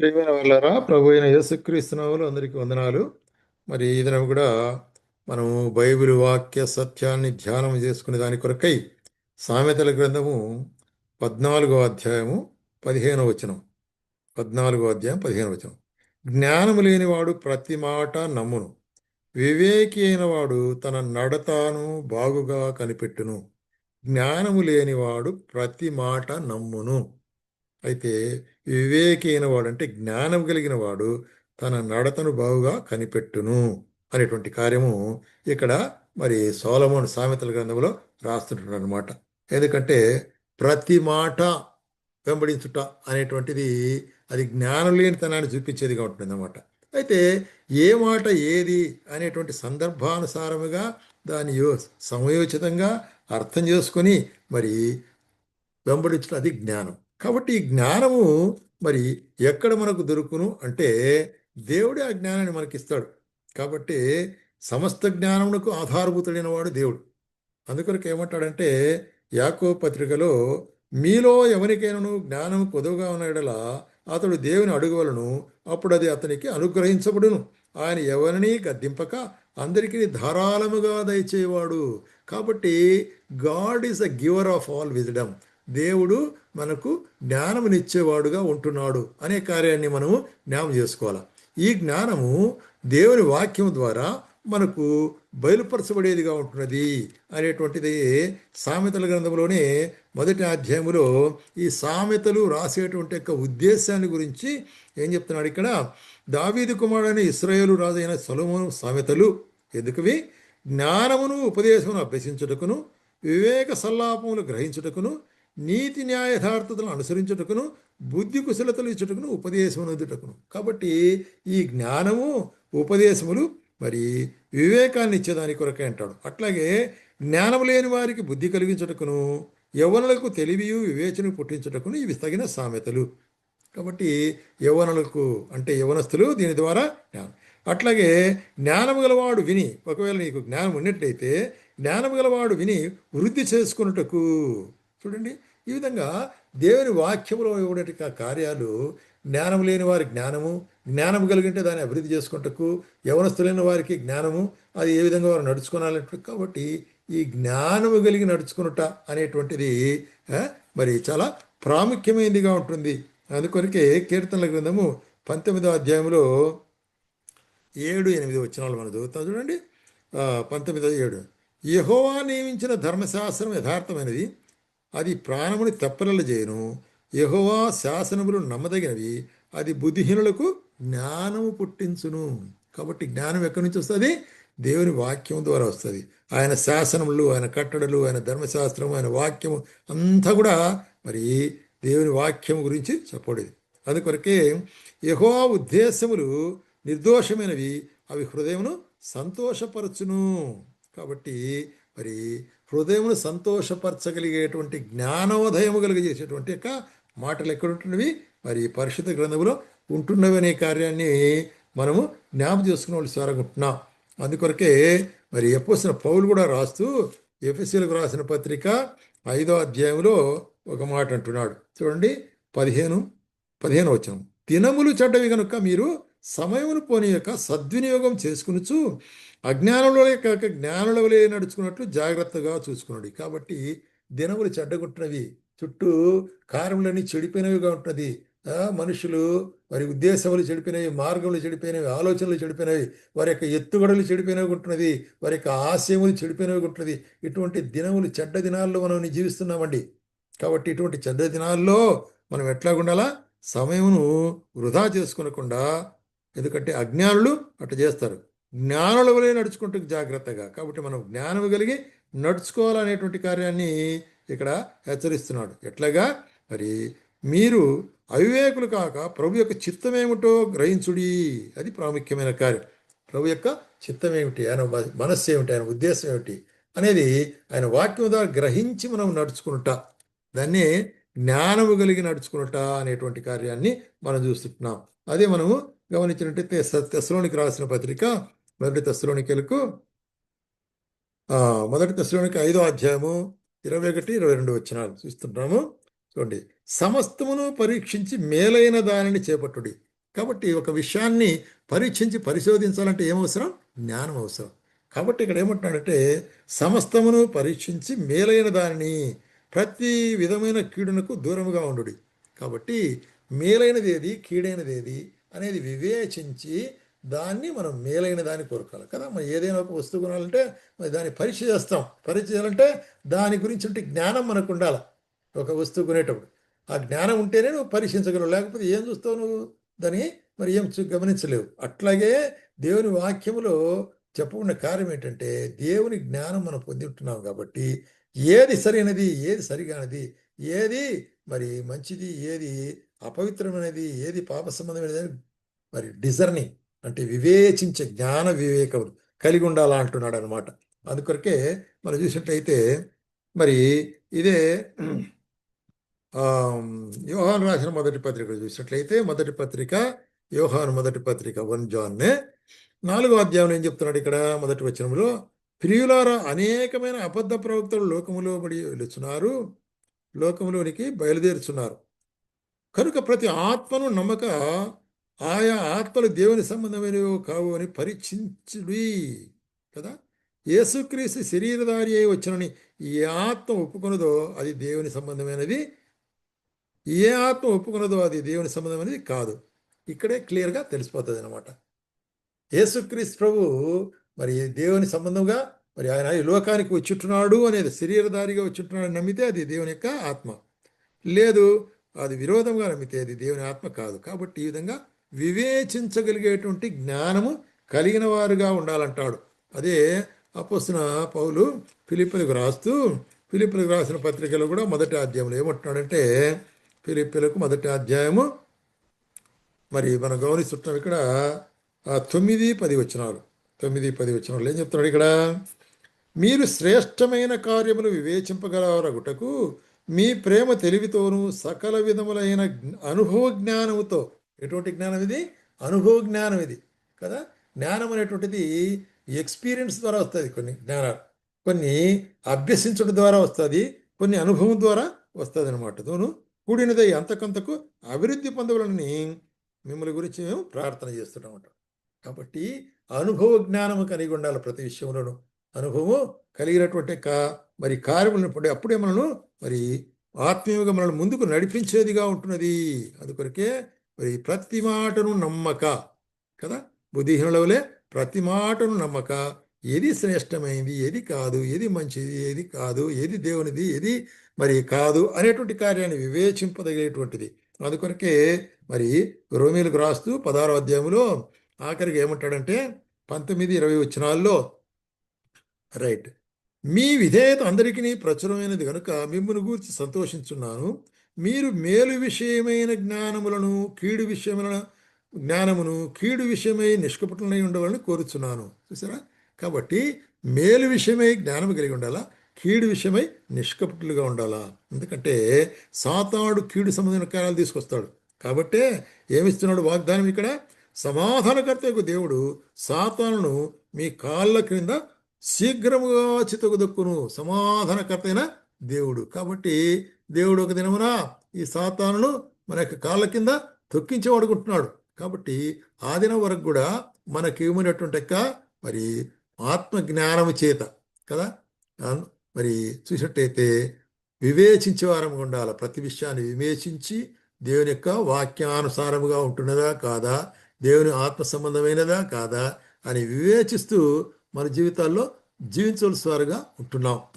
ప్రియమైన వాళ్ళారా, ప్రభు అయిన యేసుక్రీస్తు నామములో అందరికీ వందనాలు. మరి ఈ దినం కూడా మనము బైబిల్ వాక్య సత్యాన్ని ధ్యానం చేసుకునే దాని కొరకై సామెతల గ్రంథము 14వ అధ్యాయము 15వ వచనం. 14వ అధ్యాయం 15వ వచనం. జ్ఞానము లేనివాడు ప్రతి మాట నమ్మును, వివేకి అయిన వాడు తన నడతను బాగుగా కనిపెట్టును. జ్ఞానము లేనివాడు ప్రతి మాట నమ్మును. అయితే వివేకి అయిన వాడు అంటే జ్ఞానం కలిగిన వాడు తన నడతను బాగుగా కనిపెట్టును అనేటువంటి కార్యము ఇక్కడ మరి సొలొమోను సామెతల గ్రంథంలో రాస్తుంటున్నాడు అనమాట. ఎందుకంటే ప్రతి మాట వెంబడించుట అనేటువంటిది అది జ్ఞానం లేనితనాన్ని చూపించేదిగా ఉంటుంది అన్నమాట. అయితే ఏ మాట ఏది అనేటువంటి సందర్భానుసారముగా దాన్ని సమయోచితంగా అర్థం చేసుకొని మరి వెంబడించడం అది జ్ఞానం. కాబట్టి ఈ జ్ఞానము మరి ఎక్కడ మనకు దొరుకును అంటే దేవుడే ఆ జ్ఞానాన్ని మనకిస్తాడు. కాబట్టి సమస్త జ్ఞానమునకు ఆధారభూతుడైన వాడు దేవుడు. అందుకొరకు ఏమంటాడంటే యాకోబు పత్రికలో, మీలో ఎవరికైనాను జ్ఞానము కొదువుగా ఉన్న యెడల అతడు దేవుని అడుగవలను, అప్పుడు అది అతనికి అనుగ్రహించబడును. ఆయన ఎవరిని గద్దింపక అందరికీ ధారాళముగా దయచేవాడు. కాబట్టి God is a giver of all wisdom. దేవుడు మనకు జ్ఞానమునిచ్చేవాడుగా ఉంటున్నాడు అనే కార్యాన్ని మనము జ్ఞాపం చేసుకోవాలి. ఈ జ్ఞానము దేవుని వాక్యం ద్వారా మనకు బయలుపరచబడేదిగా ఉంటున్నది అనేటువంటిది సామెతల గ్రంథంలోనే 1వ అధ్యాయంలో ఈ సామెతలు రాసేటువంటి యొక్క ఉద్దేశాన్ని గురించి ఏం చెప్తున్నాడు ఇక్కడ. దావీదు కుమారుడైన ఇశ్రాయేలు రాజు అయిన సొలొమోను సామెతలు ఎందుకువి? జ్ఞానమును ఉపదేశమును అభ్యసించుటకును, వివేక సల్లాపములు గ్రహించుటకును, నీతి న్యాయథార్థతలను అనుసరించుటకును, బుద్ధి కుశలతలు ఇచ్చుటకును, ఉపదేశమును అందుటకును. కాబట్టి ఈ జ్ఞానము ఉపదేశములు మరి వివేకాన్ని ఇచ్చేదాని కొరకే అంటాడు. అట్లాగే జ్ఞానము లేని వారికి బుద్ధి కలిగించుటకును, యవ్వనులకు తెలివియు వివేచన పుట్టించుటకును ఇవి తగిన సామెతలు. కాబట్టి యవ్వనులకు అంటే యవ్వనస్తులు దీని ద్వారా జ్ఞానం. అట్లాగే జ్ఞానము గలవాడు విని, ఒకవేళ నీకు జ్ఞానం ఉన్నట్లయితే జ్ఞానము గలవాడు విని వృద్ధి చేసుకున్నటకు. చూడండి, ఈ విధంగా దేవుని వాక్యంలో ఇవ్వడానికి కార్యాలు జ్ఞానం లేని వారి జ్ఞానము, జ్ఞానం కలిగింటే దాన్ని అభివృద్ధి చేసుకుంటకు, యవనస్తులైన వారికి జ్ఞానము అది ఏ విధంగా వారు నడుచుకోవాలంటే. కాబట్టి ఈ జ్ఞానము కలిగి నడుచుకునుట అనేటువంటిది మరి చాలా ప్రాముఖ్యమైనదిగా ఉంటుంది. అందుకొనికే కీర్తనల గ్రంథము 19వ అధ్యాయంలో 7-8 వచనాలు మనం చదువుతాం చూడండి. 19:7. యెహోవా నియమించిన ధర్మశాస్త్రం యథార్థమైనది, అది ప్రాణముని తెప్పరలు చేయను. యెహోవా శాసనములు నమ్మదగినవి, అది బుద్ధిహీనులకు జ్ఞానము పుట్టించును. కాబట్టి జ్ఞానం ఎక్కడి నుంచి వస్తుంది? దేవుని వాక్యం ద్వారా వస్తుంది. ఆయన శాసనములు, ఆయన కట్టడలు, ఆయన ధర్మశాస్త్రము, ఆయన వాక్యము అంతా కూడా మరి దేవుని వాక్యం గురించి చెప్పబడేది. అందుకొరకే యెహోవా ఉద్దేశములు నిర్దోషమైనవి, అవి హృదయమును సంతోషపరచును. కాబట్టి మరి హృదయమును సంతోషపరచగలిగేటువంటి జ్ఞానోదయము కలిగజేసేటువంటి యొక్క మాటలు ఎక్కడుంటున్నవి? మరి పరిశుద్ధ గ్రంథములో ఉంటున్నవి అనే కార్యాన్ని మనము జ్ఞాపకం చేసుకునే సారకుంటున్నాం. అందుకొరకే మరి అపోస్తలుడైన పౌలు కూడా రాస్తూ ఎఫెసీయులకు రాసిన పత్రిక 5వ అధ్యాయంలో ఒక మాట అంటున్నాడు చూడండి. 15వ వచనం. దినములు చెడ్డవి కనుక మీరు సమయమును పోనీ యొక్క సద్వినియోగం చేసుకునుచు అజ్ఞానంలో కాక జ్ఞానుల వలె నడుచుకున్నట్లు జాగ్రత్తగా చూసుకున్నాడు. కాబట్టి దినములు చెడ్డగొట్టినవి, చుట్టూ కార్యములన్నీ చెడిపోయినవిగా ఉంటున్నది. మనుషులు వారి ఉద్దేశములు చెడిపోయినవి, మార్గములు చెడిపోయినవి, ఆలోచనలు చెడిపోయినవి, వారి యొక్క ఎత్తుగడలు చెడిపోయినవి ఉంటున్నది, వారి యొక్క ఆశయములు చెడిపోయినవి ఉంటున్నది. ఇటువంటి దినములు చెడ్డ దినాల్లో మనం జీవిస్తున్నామండి. కాబట్టి ఇటువంటి చెడ్డ దినాల్లో మనం ఎట్లా ఉండాలా? సమయమును వృధా చేసుకునకుండా, ఎందుకంటే అజ్ఞానులు అట్లా చేస్తారు, జ్ఞానుల వలె నడుచుకుంటూ జాగ్రత్తగా. కాబట్టి మనం జ్ఞానము కలిగి నడుచుకోవాలనేటువంటి కార్యాన్ని ఇక్కడ హెచ్చరిస్తున్నాడు. ఎట్లాగా? మరి మీరు అవివేకులు కాక ప్రభు యొక్క చిత్తమేమిటో గ్రహించుడి. అది ప్రాముఖ్యమైన కార్యం. ప్రభు యొక్క చిత్తం ఏమిటి, ఆయన మనస్సు ఏమిటి, ఆయన ఉద్దేశం ఏమిటి అనేది ఆయన వాక్యం ద్వారా గ్రహించి మనం నడుచుకుంటా, దాన్ని జ్ఞానము కలిగి నడుచుకున్నట అనేటువంటి కార్యాన్ని మనం చూస్తున్నాం. అదే మనము గమనించినట్టయితే తెస్సలోనికి రాసిన పత్రిక 1 తెస్సలోనికలకు 5వ అధ్యాయము 21-22 వచనాలు చూస్తుంటాము. చూడండి. సమస్తమును పరీక్షించి మేలైన దానిని చేపట్టుడి, కాబట్టి ఒక విషయాన్ని పరీక్షించి పరిశోధించాలంటే ఏమవసరం? జ్ఞానం అవసరం. కాబట్టి ఇక్కడ ఏమంటున్నాడంటే సమస్తమును పరీక్షించి మేలైన దానిని ప్రతి విధమైన కీడునకు దూరముగా ఉండుడి. కాబట్టి మేలైనది ఏది, కీడైనది ఏది అనేది వివేచించి దాన్ని మనం మేలైన దాన్ని కోరుకోవాలి కదా. మనం ఏదైనా ఒక వస్తువు కొనాలంటే మరి దాన్ని పరీక్ష చేస్తాం. పరీక్ష చేయాలంటే దాని గురించి జ్ఞానం మనకు ఉండాలి. ఒక వస్తువు కొనేటప్పుడు ఆ జ్ఞానం ఉంటేనే నువ్వు పరీక్షించగలవు, లేకపోతే ఏం చూస్తావు నువ్వు? దాన్ని మరి ఏం గమనించలేవు. అట్లాగే దేవుని వాక్యములో చెప్పకుండా కార్యం ఏంటంటే దేవుని జ్ఞానం మనం పొంది ఉంటున్నాం కాబట్టి ఏది సరైనది, ఏది సరిగానది, ఏది మరి మంచిది, ఏది అపవిత్రమైనది, ఏది పాప సంబంధమైనది మరి డిజర్నింగ్ అంటే వివేచించే జ్ఞాన వివేకములు కలిగి ఉండాలా అంటున్నాడు అనమాట. అందుకొరకే మనం చూసినట్లయితే మరి ఇదే యోహాను రాసిన మొదటి పత్రిక చూసినట్లయితే మొదటి పత్రిక యోహాను మొదటి పత్రిక 1 జాన్ 4వ అధ్యాయంలో ఏం చెప్తున్నాడు ఇక్కడ మొదటి వచనంలో, ప్రియులారా అనేకమైన అబద్ధ ప్రవక్తలు లోకములో పడి వెలుచున్నారు, లోకములోనికి బయలుదేరుచున్నారు కనుక ప్రతి ఆత్మను నమ్మక ఆయా ఆత్మలు దేవుని సంబంధమైనవి కావు అని పరీక్షించుడి కదా. యేసుక్రీస్తు శరీరధారి అయి వచ్చినని ఏ ఆత్మ ఒప్పుకొనదో అది దేవుని సంబంధమైనది, ఏ ఆత్మ ఒప్పుకున్నదో అది దేవుని సంబంధమైనది కాదు. ఇక్కడే క్లియర్గా తెలిసిపోతుంది అనమాట. యేసుక్రీస్తు ప్రభు మరి దేవుని సంబంధంగా మరి ఆయన ఈ లోకానికి వచ్చుంటున్నాడు అనేది, శరీరధారిగా వచ్చుంటున్నాడు నమ్మితే అది దేవుని యొక్క ఆత్మ, లేదు అది విరోధంగా నమ్మితే అది దేవుని ఆత్మ కాదు. కాబట్టి ఈ విధంగా వివేచించగలిగేటువంటి జ్ఞానము కలిగిన వారుగా ఉండాలంటాడు. అదే అపోస్తలుడైన పౌలు ఫిలిప్పీలకు రాసిన పత్రికలో కూడా మొదటి అధ్యాయంలో ఏమంటున్నాడంటే, ఫిలిప్పీలకు మొదటి అధ్యాయము మరి మనం గమనిస్తుంటాం ఇక్కడ 9-10 వచనాలు. 9-10 వచనాలు ఏం చెప్తున్నాడు ఇక్కడ, మీరు శ్రేష్టమైన కార్యములు వివేచింపగలరగుటకు మీ ప్రేమ తెలివితోనూ సకల విధములైన అనుభవ జ్ఞానముతో. ఎటువంటి జ్ఞానం ఇది? అనుభవ జ్ఞానం ఇది కదా. జ్ఞానం అనేటువంటిది ఎక్స్పీరియన్స్ ద్వారా వస్తుంది, కొన్ని జ్ఞానాలు కొన్ని అభ్యసించడం ద్వారా వస్తుంది, కొన్ని అనుభవం ద్వారా వస్తుంది అనమాట. తోను కూడినదై అంతకంతకు అభివృద్ధి పొందవాలని మిమ్మల్ని గురించి మేము ప్రార్థన చేస్తున్నామట. కాబట్టి అనుభవ జ్ఞానము కలిగి ఉండాలి ప్రతి విషయంలోనూ. అనుభవం కలిగినటువంటి మరి కార్యములను అప్పుడే మనను మరి ఆత్మీయంగా మనల్ని ముందుకు నడిపించేదిగా ఉంటున్నది. అందుకొరకే మరి ప్రతి మాటను నమ్మక కదా, బుద్ధిహీనులవలే ప్రతి మాటను నమ్మక ఏది శ్రేష్టమైంది, ఏది కాదు, ఏది మంచిది, ఏది కాదు, ఏది దేవునిది, ఏది మరి కాదు అనేటువంటి కార్యాన్ని వివేచింపదగినటువంటిది. అందుకొరకే మరి రోమీలకు రాస్తూ 16వ అధ్యాయంలో ఆఖరికి ఏమంటాడంటే 19-20 వచనాల్లో రైట్, మీ విధేయత అందరికీ ప్రచురమైనది కనుక మిమ్మల్ని గూర్చి సంతోషించున్నాను. మీరు మేలు విషయమైన జ్ఞానమును కీడు విషయమై నిష్కపటులై ఉండవాలని కోరుచున్నాను. చూసారా? కాబట్టి మేలు విషయమై జ్ఞానం కలిగి ఉండాలా, కీడు విషయమై నిష్కపటులుగా ఉండాలా. ఎందుకంటే సాతానుడు కీడు సంబంధమైన కార్యాలు తీసుకొస్తాడు. కాబట్టే ఏమిస్తున్నాడు వాగ్దానం ఇక్కడ, సమాధానకర్తకు దేవుడు సాతానును మీ కాళ్ళ క్రింద శీఘ్రముగా చితకుదొక్కును. సమాధానకర్త అయిన దేవుడు. కాబట్టి దేవుడు ఒక దినమున ఈ సాతానును మన యొక్క కాళ్ళ కింద తొక్కించబడుకుంటున్నాడు. కాబట్టి ఆ దినం వరకు కూడా మనకి ఏమైనటువంటి మరి ఆత్మజ్ఞానము చేత కదా మరి చూసినట్టయితే వివేచించే వారం ఉండాలి. ప్రతి విషయాన్ని వివేచించి దేవుని యొక్క వాక్యానుసారముగా ఉంటున్నదా కాదా, దేవుని ఆత్మ సంబంధమైనదా కాదా అని వివేచిస్తూ మన జీవితాల్లో జీవించవలసి వారుగా ఉంటున్నాం.